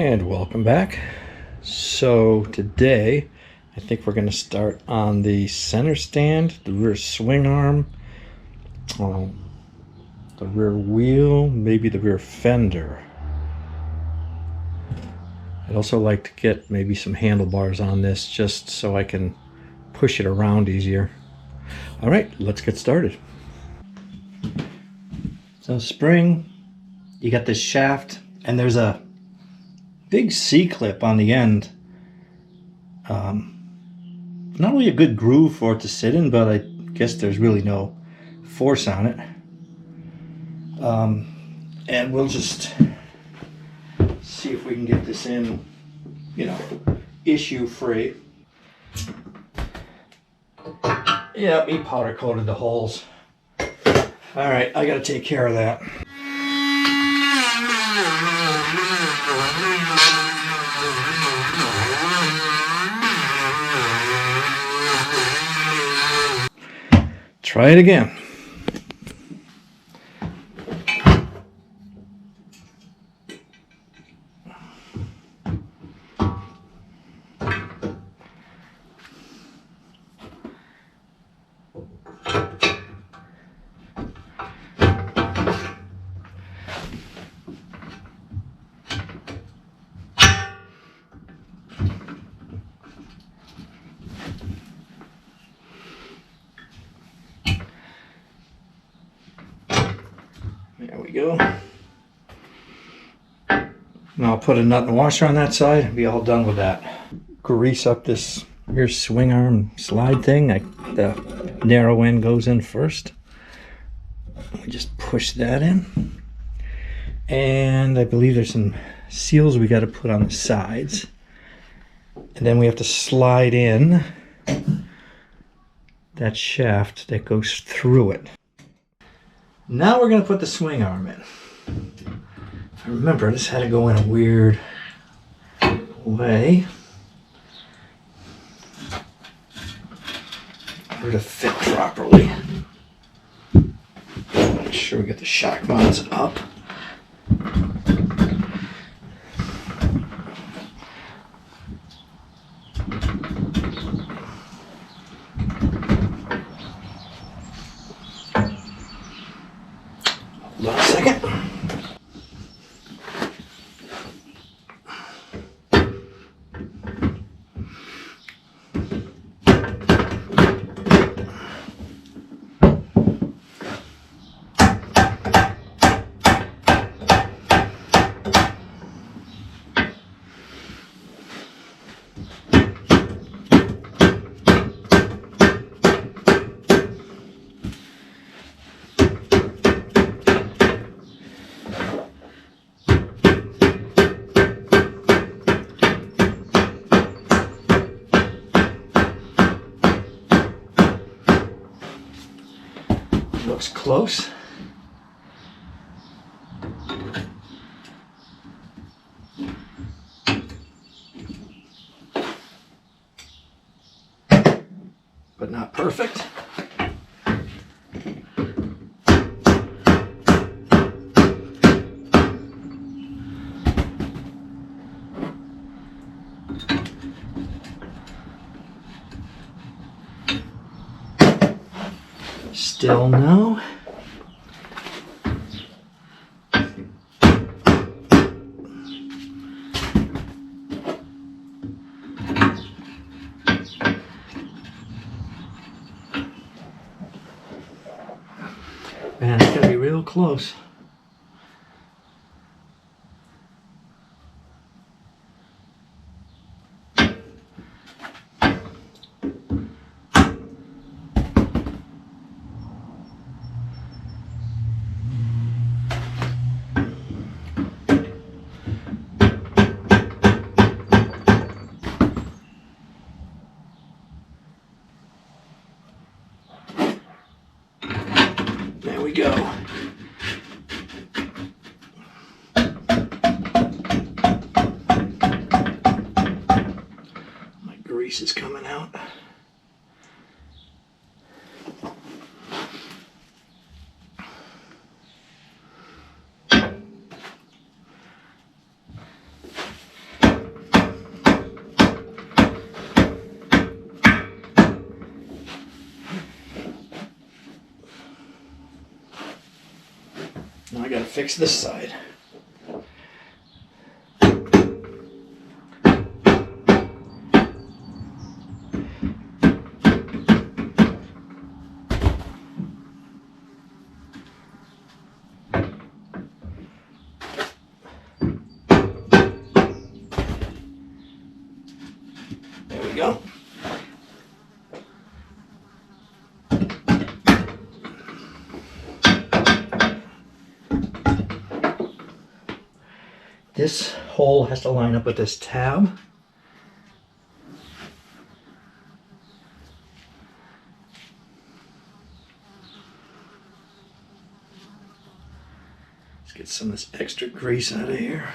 And welcome back. So today I think we're going to start on the center stand, the rear swing arm, the rear wheel, maybe the rear fender. I'd also like to get maybe some handlebars on this just so I can push it around easier. All right, let's get started. So spring, you got this shaft and there's a big C-clip on the end. Not really a good groove for it to sit in, but I guess there's really no force on it. And we'll just see if we can get this in, issue free. Yeah, we powder coated the holes. All right, I gotta take care of that. Try it again. There we go. Now I'll put a nut and washer on that side and be all done with that. Grease up this rear swing arm slide thing. The narrow end goes in first. We just push that in. And I believe there's some seals we got to put on the sides. And then we have to slide in that shaft that goes through it. Now we're going to put the swing arm in. If I remember, this had to go in a weird way for it to fit properly. Make sure we get the shock mounts up. Hold on a second. Looks close. But not perfect. Still no. Man, it's gonna be real close. There we go. My grease is coming out. fix this side. There we go. This hole has to line up with this tab. Let's get some of this extra grease out of here.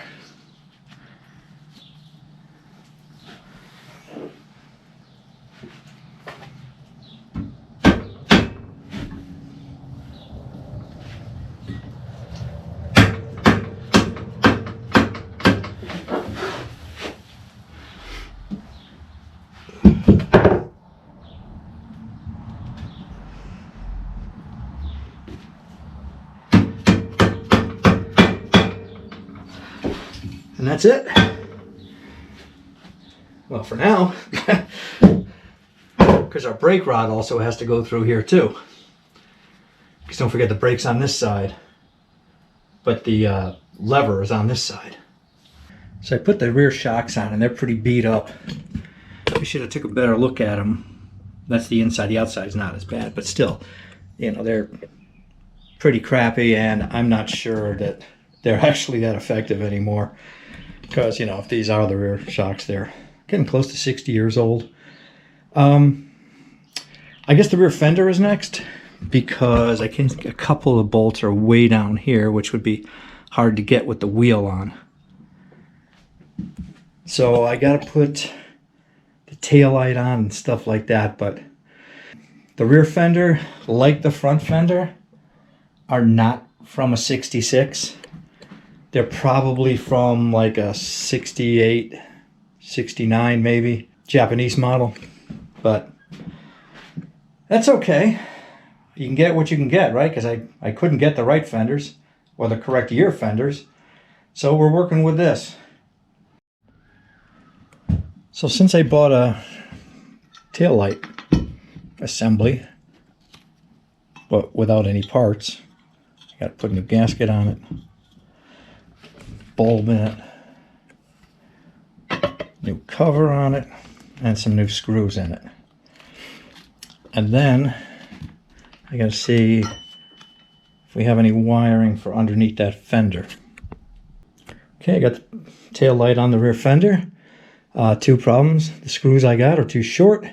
And that's it. Well, for now, because our brake rod also has to go through here too. Because don't forget the brake's on this side, but the lever is on this side. So I put the rear shocks on and they're pretty beat up. We should have took a better look at them. That's the inside, the outside's not as bad, but still, you know, they're pretty crappy, and I'm not sure that they're actually that effective anymore. Because, you know, if these are the rear shocks, they're getting close to 60 years old. I guess the rear fender is next, because I think a couple of bolts are way down here, which would be hard to get with the wheel on. So I got to put the taillight on and stuff like that, but the rear fender, like the front fender, are not from a 66. They're probably from like a 68, 69 maybe, Japanese model, but that's okay. You can get what you can get, right? Because I couldn't get the right fenders or the correct year fenders, so we're working with this. So since I bought a taillight assembly, but without any parts, I got to put a new gasket on it, bulb in it, new cover on it, and some new screws in it. And then I got to see if we have any wiring for underneath that fender. Okay, I got the tail light on the rear fender. Two problems. The screws I got are too short,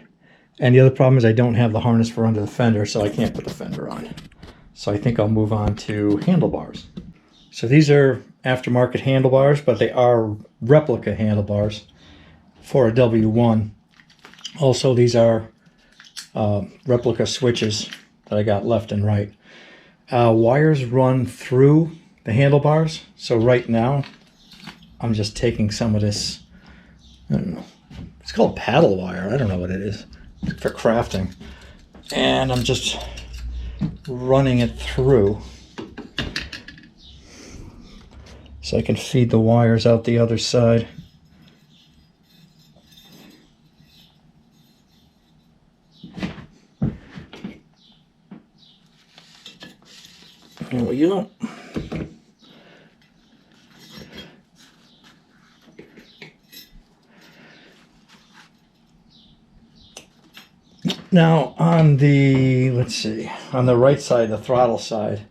and the other problem is I don't have the harness for under the fender, so I can't put the fender on. So I think I'll move on to handlebars. So these are aftermarket handlebars, but they are replica handlebars for a W1. Also, these are replica switches that I got left and right. Wires run through the handlebars, so right now I'm just taking some of this, I don't know, it's called paddle wire, I don't know what it is, for crafting, and I'm just running it through so I can feed the wires out the other side. There we go. Now on the, let's see, on the right side, the throttle side,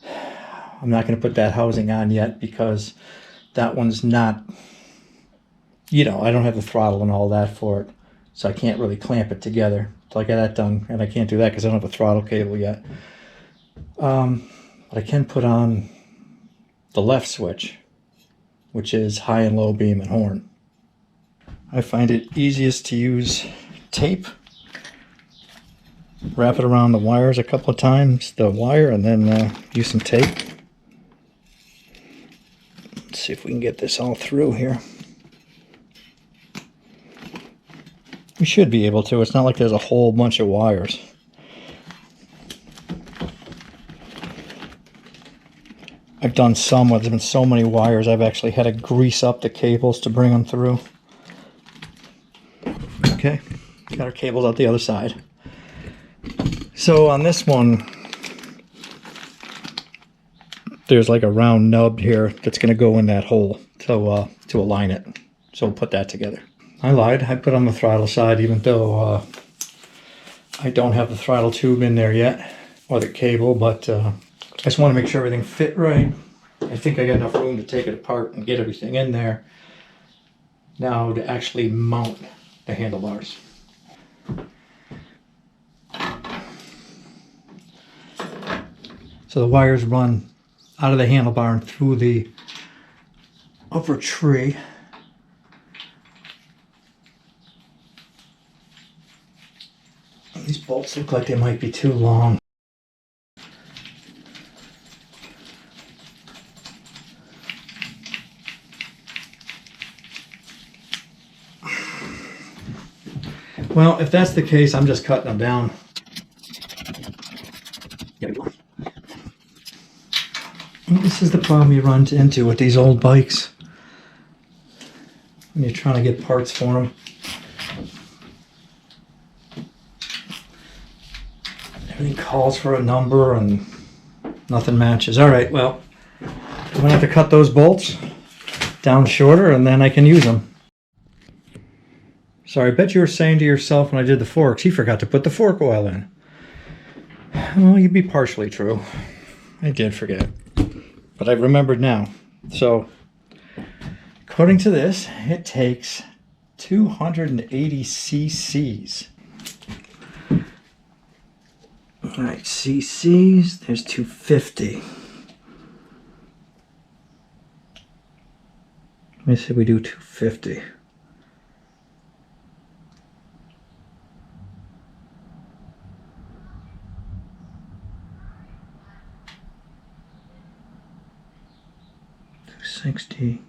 I'm not going to put that housing on yet because that one's not, you know, I don't have the throttle and all that for it, so I can't really clamp it together. So I got that done, and I can't do that because I don't have a throttle cable yet. But I can put on the left switch, which is high and low beam and horn. I find it easiest to use tape. Wrap it around the wires a couple of times, the wire, and then use some tape. Let's see if we can get this all through here. We should be able to. It's not like there's a whole bunch of wires. I've done some where there's been so many wires I've actually had to grease up the cables to bring them through. Okay, got our cables out the other side. So on this one, there's like a round nub here that's going to go in that hole to align it. So we'll put that together. I lied. I put on the throttle side even though I don't have the throttle tube in there yet, or the cable, but I just want to make sure everything fit right. I think I got enough room to take it apart and get everything in there now to actually mount the handlebars. So the wires run out of the handlebar and through the upper tree. These bolts look like they might be too long. Well, if that's the case, I'm just cutting them down. This is the problem you run into with these old bikes when you're trying to get parts for them. Everything calls for a number and nothing matches. All right, well, I'm gonna have to cut those bolts down shorter and then I can use them. So I bet you were saying to yourself when I did the forks, he forgot to put the fork oil in. Well, you'd be partially true. I did forget, but I remembered now. So according to this, it takes 280 cc's. All right, cc's, there's 250. Let me see if we do 250. $260,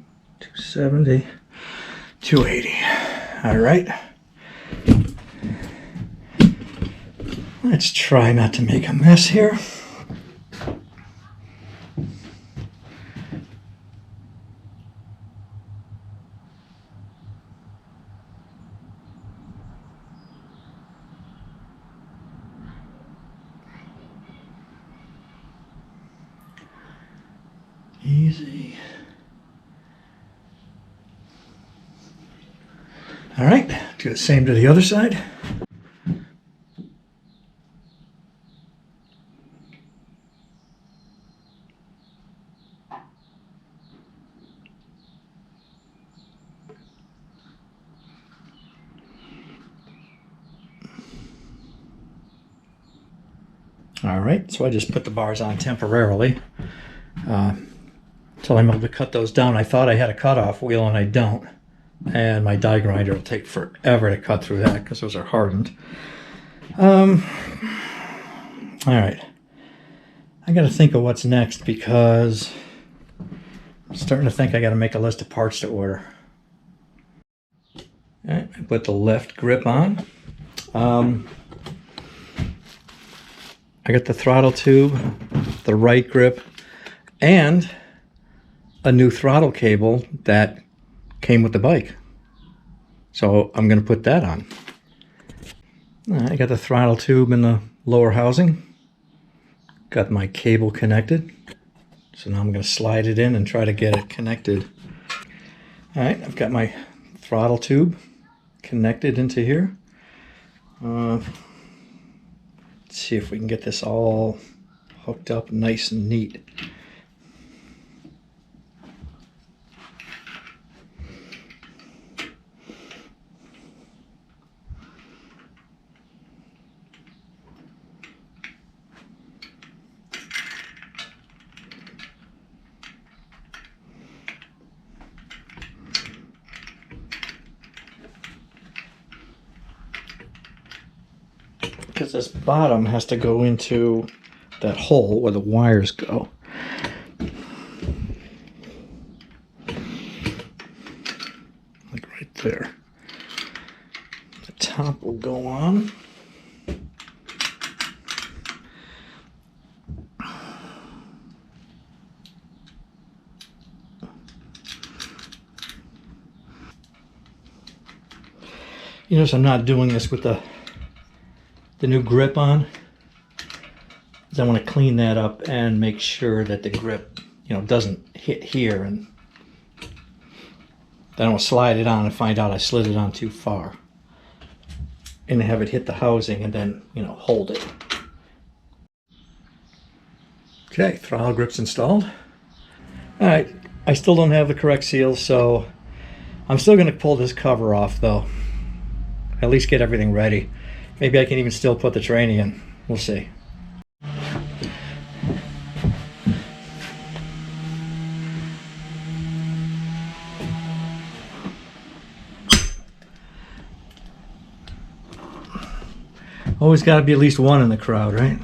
$270, $280. All right. Let's try not to make a mess here. Easy. All right, do the same to the other side. All right, so I just put the bars on temporarily until I'm able to cut those down. I thought I had a cutoff wheel and I don't. And my die grinder will take forever to cut through that because those are hardened. All right, I got to think of what's next because I'm starting to think I got to make a list of parts to order. All right, I put the left grip on. I got the throttle tube, the right grip, and a new throttle cable that came with the bike. So I'm going to put that on. I got the throttle tube in the lower housing. Got my cable connected. So now I'm going to slide it in and try to get it connected. All right, I've got my throttle tube connected into here. Let's see if we can get this all hooked up nice and neat. Because this bottom has to go into that hole where the wires go. Like right there. The top will go on. You notice I'm not doing this with the new grip on. I want to clean that up and make sure that the grip, doesn't hit here, and then I don't slide it on and find out I slid it on too far and have it hit the housing and then, hold it. Okay, throttle grip's installed. All right, I still don't have the correct seals, so I'm still going to pull this cover off though. At least get everything ready. Maybe I can even still put the tranny in. We'll see. Always got to be at least one in the crowd, right?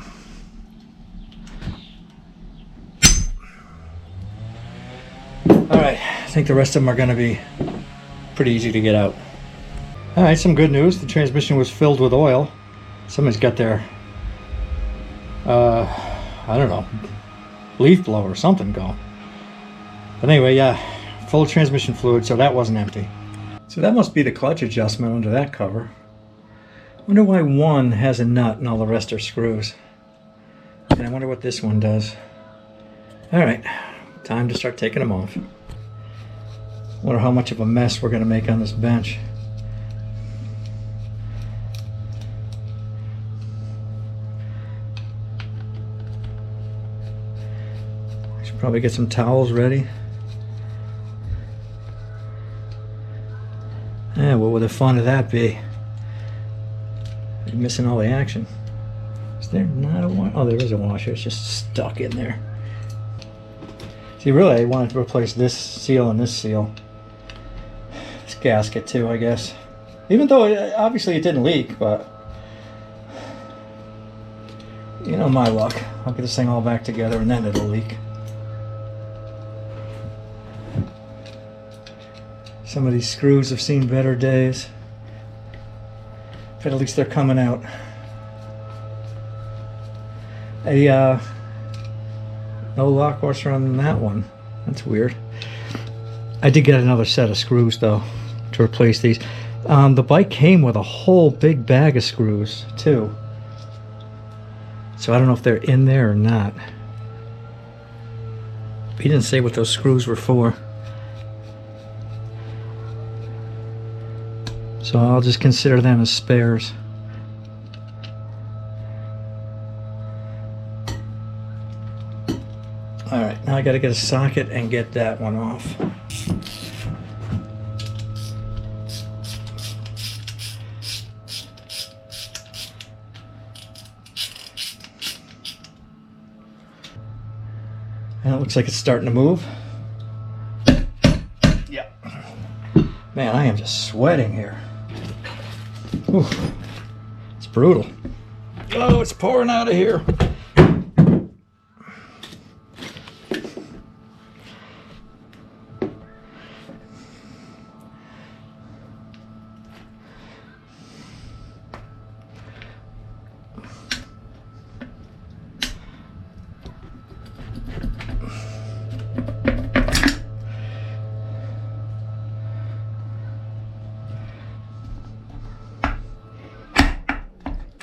All right, I think the rest of them are going to be pretty easy to get out. All right, some good news. The transmission was filled with oil. Somebody's got their, I don't know, leaf blower or something going. But anyway, yeah, full of transmission fluid, so that wasn't empty. So that must be the clutch adjustment under that cover. Wonder why one has a nut and all the rest are screws. And I wonder what this one does. All right, time to start taking them off. Wonder how much of a mess we're going to make on this bench. I should probably get some towels ready. Yeah, what would the fun of that be? You're missing all the action. Is there not a washer? Oh, there is a washer. It's just stuck in there. See, really, I wanted to replace this seal and this seal. This gasket too, I guess. Even though obviously it didn't leak, but my luck. I'll get this thing all back together and then it'll leak. Some of these screws have seen better days. But at least they're coming out. No lock washer on that one. That's weird. I did get another set of screws though to replace these. The bike came with a whole big bag of screws too. So I don't know if they're in there or not. He didn't say what those screws were for. So I'll just consider them as spares. Alright, now I gotta get a socket and get that one off. And it looks like it's starting to move. Yeah. Man, I am just sweating here. Ooh, it's brutal. Oh, it's pouring out of here.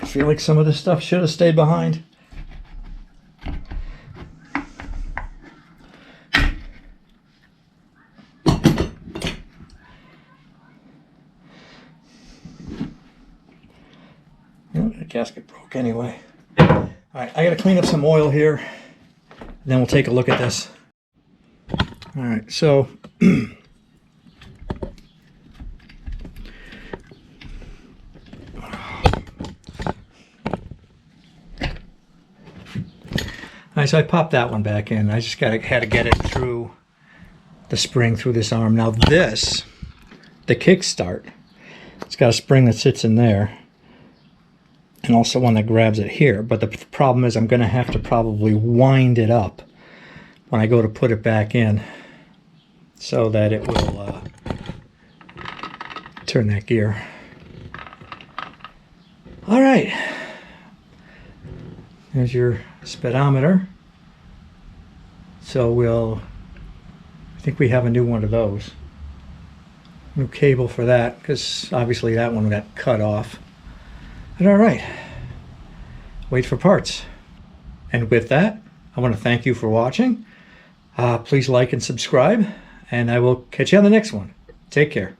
I feel like some of this stuff should have stayed behind. The gasket broke anyway. All right, I got to clean up some oil here, and then we'll take a look at this. All right, so so I popped that one back in. I just had to get it through the spring through this arm. Now this, the kickstart, it's got a spring that sits in there and also one that grabs it here. But the problem is I'm going to have to probably wind it up when I go to put it back in so that it will turn that gear. All right. There's your speedometer. So I think we have a new one of those. New cable for that, because obviously that one got cut off. But all right, wait for parts. And with that, I want to thank you for watching. Please like and subscribe, and I will catch you on the next one. Take care.